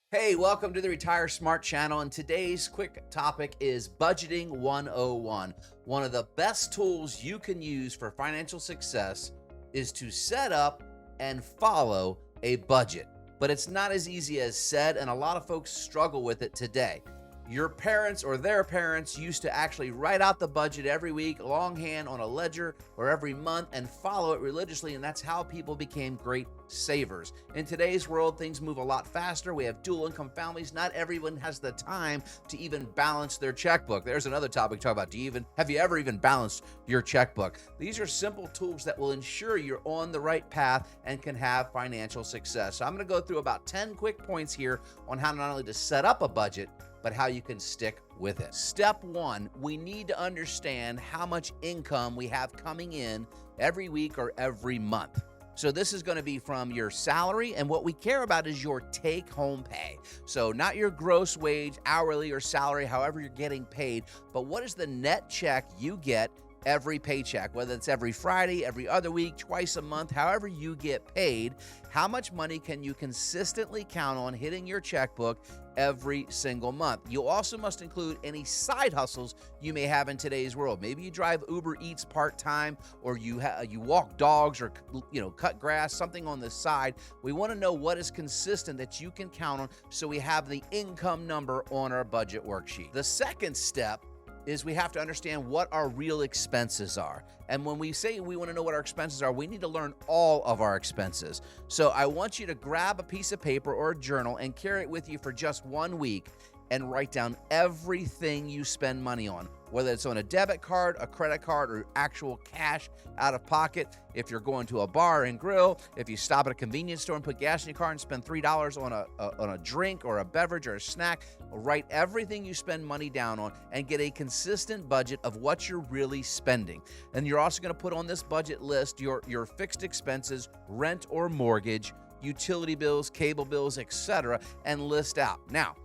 Hey, welcome to the Retire Smart channel. And today's quick topic is Budgeting 101. One of the best tools you can use for financial success is to set up and follow a budget. But it's not as easy as said, and a lot of folks struggle with it today. Your parents or their parents used to actually write out the budget every week, longhand on a ledger, or every month and follow it religiously, and that's how people became great savers. In today's world, things move a lot faster. We have dual income families. Not everyone has the time to even balance their checkbook. There's another topic to talk about. Have you ever even balanced your checkbook? These are simple tools that will ensure you're on the right path and can have financial success. So I'm going to go through about 10 quick points here on how not only to set up a budget, but how you can stick with it. Step one, we need to understand how much income we have coming in every week or every month. So this is going to be from your salary, and what we care about is your take-home pay. So not your gross wage, hourly, or salary, however you're getting paid, but what is the net check you get every paycheck, whether it's every Friday, every other week, twice a month, however you get paid. How much money can you consistently count on hitting your checkbook every single month? You also must include any side hustles you may have in today's world. Maybe you drive Uber Eats part-time, or you walk dogs, or cut grass, something on the side. We want to know what is consistent that you can count on, so we have the income number on our budget worksheet. The second step is we have to understand what our real expenses are. And when we say we want to know what our expenses are, we need to learn all of our expenses. So I want you to grab a piece of paper or a journal and carry it with you for just 1 week and write down everything you spend money on, whether it's on a debit card, a credit card, or actual cash out of pocket. If you're going to a bar and grill, if you stop at a convenience store and put gas in your car and spend $3 on a drink or a beverage or a snack, write everything you spend money down on and get a consistent budget of what you're really spending. And you're also going to put on this budget list your fixed expenses, rent or mortgage, utility bills, cable bills, etc., and list out. Now,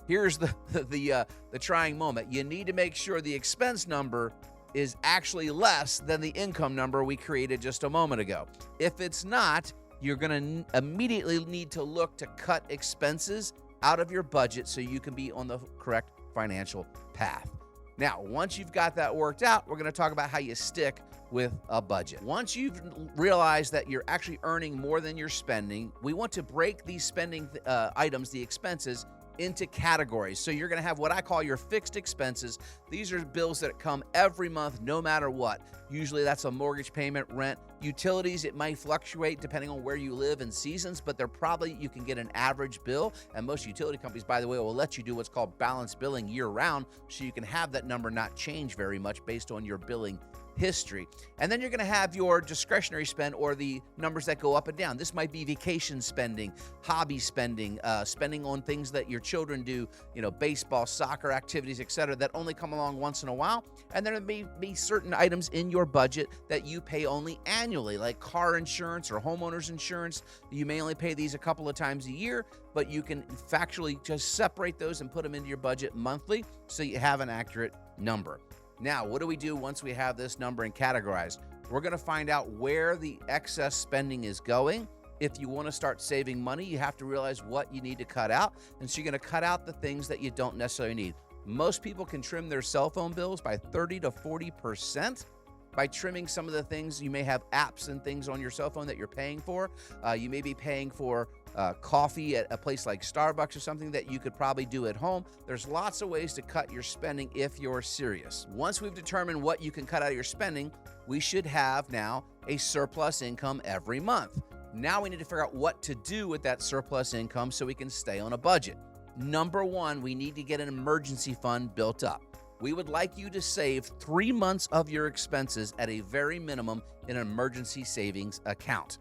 here's the trying moment. You need to make sure the expense number is actually less than the income number we created just a moment ago. If it's not, you're going to immediately need to look to cut expenses out of your budget so you can be on the correct financial path. Now, once you've got that worked out, we're going to talk about how you stick with a budget. Once you've realized that you're actually earning more than you're spending, we want to break these spending items, the expenses, into categories. So you're going to have what I call your fixed expenses. These are bills that come every month, no matter what. Usually that's a mortgage payment, rent, utilities. It might fluctuate depending on where you live and seasons, but you can get an average bill. And most utility companies, by the way, will let you do what's called balance billing year round, so you can have that number not change very much based on your billing history. And then you're going to have your discretionary spend, or the numbers that go up and down. This might be vacation spending, hobby spending, spending on things that your children do, baseball, soccer activities, etc., that only come along once in a while. And there may be certain items in your budget that you pay only annually, like car insurance or homeowners insurance. You may only pay these a couple of times a year, but you can factually just separate those and put them into your budget monthly so you have an accurate number. Now, what do we do once we have this number and categorized? We're going to find out where the excess spending is going. If you want to start saving money, you have to realize what you need to cut out. And so you're going to cut out the things that you don't necessarily need. Most people can trim their cell phone bills by 30 to 40% by trimming some of the things. You may have apps and things on your cell phone that you're paying for. You may be paying for coffee at a place like Starbucks or something that you could probably do at home. There's lots of ways to cut your spending if you're serious. Once we've determined what you can cut out of your spending, we should have now a surplus income every month. Now we need to figure out what to do with that surplus income so we can stay on a budget. Number one, we need to get an emergency fund built up. We would like you to save 3 months of your expenses at a very minimum in an emergency savings account.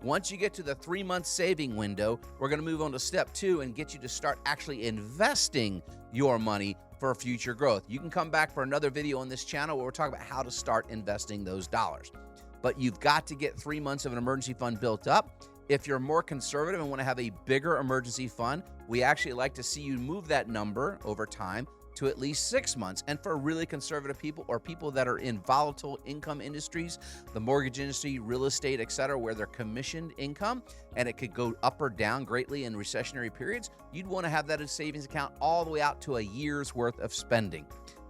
Once you get to the 3-month saving window, we're going to move on to step 2 and get you to start actually investing your money for future growth. You can come back for another video on this channel where we're talking about how to start investing those dollars. But you've got to get 3 months of an emergency fund built up. If you're more conservative and want to have a bigger emergency fund, we actually like to see you move that number over time to at least 6 months. And for really conservative people or people that are in volatile income industries, the mortgage industry, real estate, etc., where they're commissioned income and it could go up or down greatly in recessionary periods, you'd want to have that as a savings account all the way out to a year's worth of spending.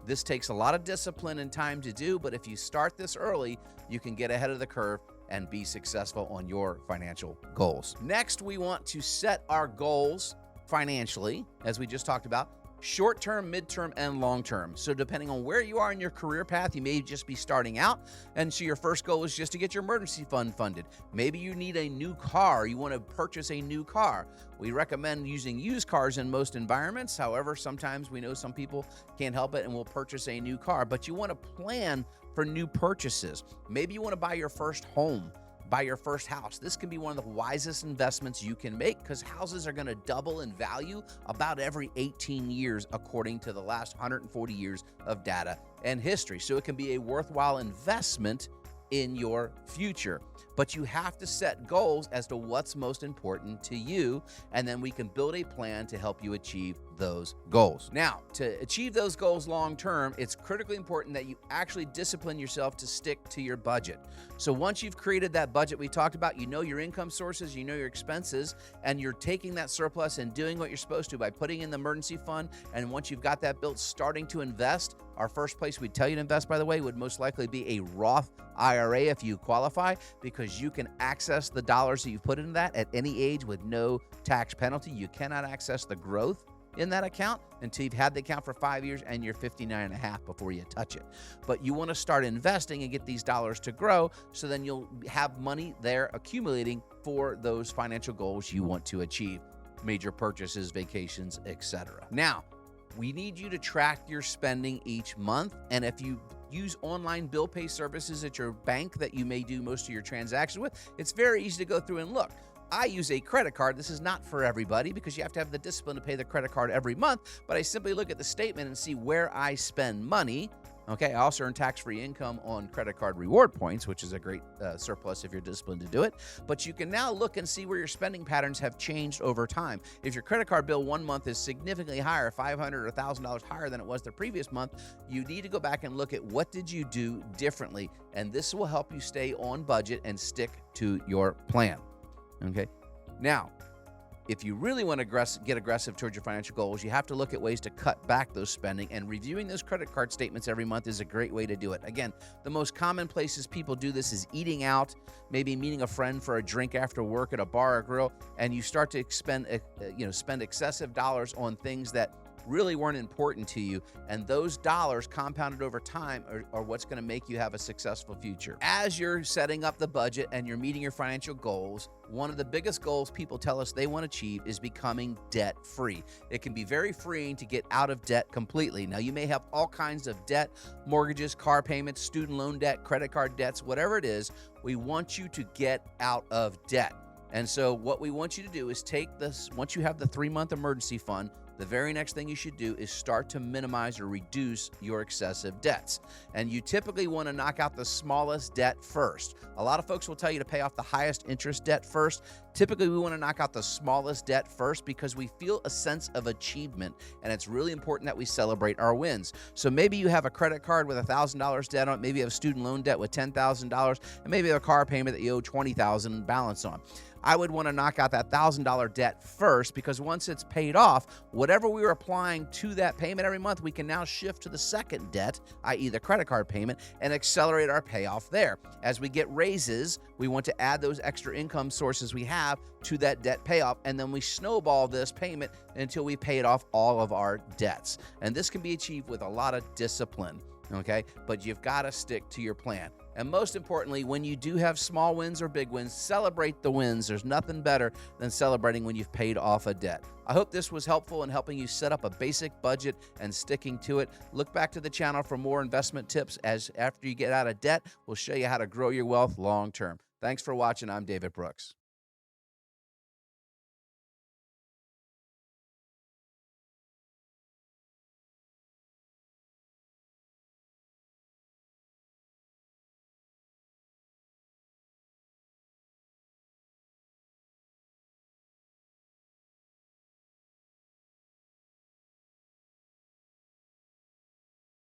This takes a lot of discipline and time to do, but if you start this early, you can get ahead of the curve and be successful on your financial goals. Next, we want to set our goals financially, as we just talked about, short-term, mid-term, and long-term. So depending on where you are in your career path, you may just be starting out, and so your first goal is just to get your emergency fund funded. Maybe you need a new car. You want to purchase a new car. We recommend using used cars in most environments. However, sometimes we know some people can't help it and will purchase a new car, but you want to plan for new purchases. Maybe you want to buy your first home, buy your first house. This can be one of the wisest investments you can make because houses are going to double in value about every 18 years, according to the last 140 years of data and history. So it can be a worthwhile investment in your future. But you have to set goals as to what's most important to you, and then we can build a plan to help you achieve those goals. Now, to achieve those goals long term, it's critically important that you actually discipline yourself to stick to your budget. So once you've created that budget we talked about, you know your income sources, you know your expenses, and you're taking that surplus and doing what you're supposed to by putting in the emergency fund. And once you've got that built, starting to invest. Our first place we'd tell you to invest, by the way, would most likely be a Roth IRA if you qualify, because you can access the dollars that you've put into that at any age with no tax penalty. You cannot access the growth in that account until you've had the account for 5 years and you're 59 and a half before you touch it. But you want to start investing and get these dollars to grow, so then you'll have money there accumulating for those financial goals you want to achieve, major purchases, vacations, etc. Now, we need you to track your spending each month, and if you use online bill pay services at your bank that you may do most of your transactions with, it's very easy to go through and look. I use a credit card. This is not for everybody because you have to have the discipline to pay the credit card every month, but I simply look at the statement and see where I spend money. Okay, I also earn tax-free income on credit card reward points, which is a great surplus if you're disciplined to do it. But you can now look and see where your spending patterns have changed over time. If your credit card bill one month is significantly higher, $500 or $1,000 higher than it was the previous month, you need to go back and look at what did you do differently, and this will help you stay on budget and stick to your plan. Okay, now, if you really want to get aggressive towards your financial goals, you have to look at ways to cut back those spending, and reviewing those credit card statements every month is a great way to do it. Again, the most common places people do this is eating out, maybe meeting a friend for a drink after work at a bar or grill, and you start to spend excessive dollars on things that really weren't important to you, and those dollars compounded over time are what's going to make you have a successful future. As you're setting up the budget and you're meeting your financial goals, one of the biggest goals people tell us they want to achieve is becoming debt-free. It can be very freeing to get out of debt completely. Now, you may have all kinds of debt, mortgages, car payments, student loan debt, credit card debts, whatever it is. We want you to get out of debt. And so what we want you to do is take this, once you have the 3-month emergency fund, the very next thing you should do is start to minimize or reduce your excessive debts. And you typically want to knock out the smallest debt first. A lot of folks will tell you to pay off the highest interest debt first. Typically, we want to knock out the smallest debt first because we feel a sense of achievement, and it's really important that we celebrate our wins. So maybe you have a credit card with $1,000 debt on it, maybe you have a student loan debt with $10,000, and maybe you have a car payment that you owe $20,000 balance on. I would want to knock out that $1,000 debt first, because once it's paid off, whatever we were applying to that payment every month, we can now shift to the second debt, i.e. the credit card payment, and accelerate our payoff there. As we get raises, we want to add those extra income sources we have to that debt payoff, and then we snowball this payment until we paid off all of our debts. And this can be achieved with a lot of discipline, okay? But you've got to stick to your plan. And most importantly, when you do have small wins or big wins, celebrate the wins. There's nothing better than celebrating when you've paid off a debt. I hope this was helpful in helping you set up a basic budget and sticking to it. Look back to the channel for more investment tips, as after you get out of debt, we'll show you how to grow your wealth long term. Thanks for watching. I'm David Brooks.